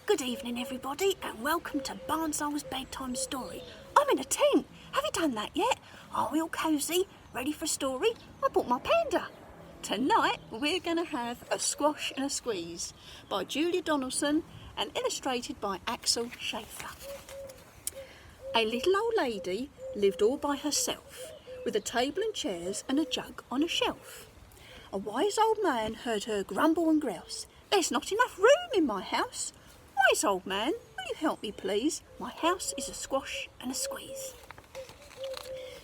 Good evening, everybody, and welcome to Barnsole's bedtime story. I'm in a tent. Have you done that yet? Are we all cosy? Ready for a story? I bought my panda. Tonight, we're going to have A Squash and a Squeeze by Julia Donaldson and illustrated by Axel Scheffler. A little old lady lived all by herself, with a table and chairs and a jug on a shelf. A wise old man heard her grumble and grouse. "There's not enough room in my house. Wise old man, will you help me please? My house is a squash and a squeeze."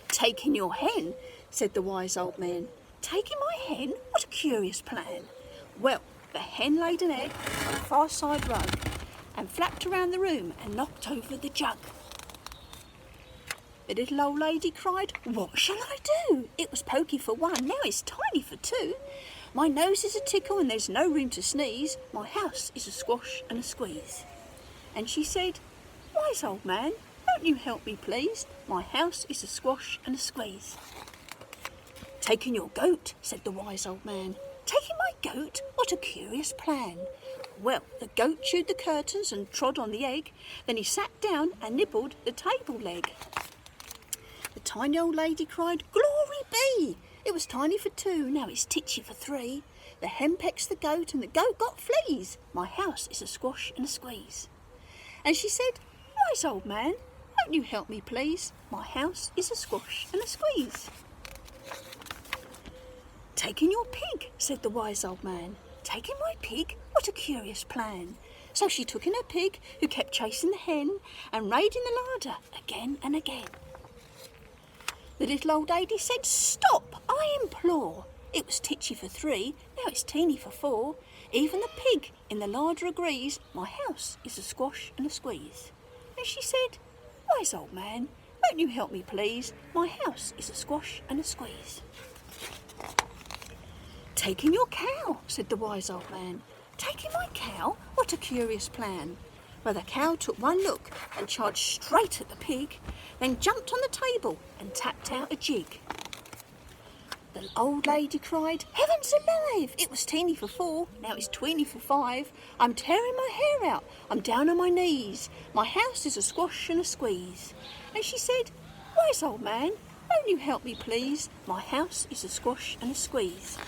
"Taking your hen," said the wise old man. "Taking my hen? What a curious plan." Well, the hen laid an egg on a far side rug and flapped around the room and knocked over the jug. The little old lady cried, "What shall I do? It was pokey for one, now it's tiny for two. My nose is a tickle and there's no room to sneeze. My house is a squash and a squeeze." And she said, "Wise old man, won't you help me please? My house is a squash and a squeeze." "Taking your goat," said the wise old man. "Taking my goat? What a curious plan." Well, the goat chewed the curtains and trod on the egg. Then he sat down and nibbled the table leg. The tiny old lady cried, "Glory be! It was tiny for two, now it's titchy for three. The hen pecks the goat and the goat got fleas. My house is a squash and a squeeze." And she said, "Wise old man, won't you help me please? My house is a squash and a squeeze." "Taking your pig," said the wise old man. "Taking my pig? What a curious plan." So she took in her pig, who kept chasing the hen and raiding the larder again and again. The little old lady said, "Stop, I implore. It was titchy for three, now it's teeny for four. Even the pig in the larder agrees, my house is a squash and a squeeze." And she said, "Wise old man, won't you help me please? My house is a squash and a squeeze." "Taking your cow," said the wise old man. "Taking my cow? What a curious plan." Well, the cow took one look and charged straight at the pig, then jumped on the table and tapped out a jig. The old lady cried, "Heavens alive! It was teeny for four, now it's tweeny for five. I'm tearing my hair out, I'm down on my knees. My house is a squash and a squeeze." And she said, "Wise old man, won't you help me please? My house is a squash and a squeeze."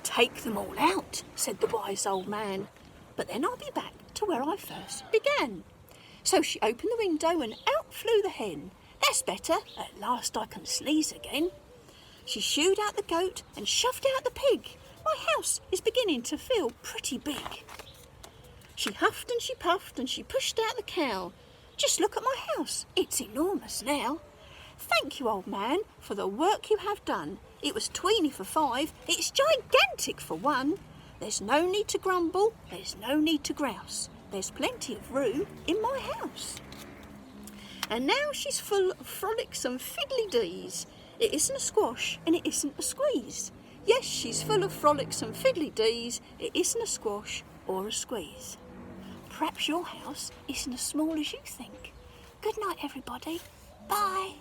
"Take them all out," said the wise old man. "But then I'll be back to where I first began." So she opened the window and out flew the hen. "That's better, at last I can sneeze again." She shooed out the goat and shoved out the pig. "My house is beginning to feel pretty big." She huffed and she puffed and she pushed out the cow. "Just look at my house, it's enormous now." "Thank you, old man, for the work you have done. It was tweeny for five, it's gigantic for one. There's no need to grumble, there's no need to grouse. There's plenty of room in my house." And now she's full of frolicsome fiddly-dees. It isn't a squash and it isn't a squeeze. Yes, she's full of frolicsome fiddly-dees. It isn't a squash or a squeeze. Perhaps your house isn't as small as you think. Good night, everybody. Bye.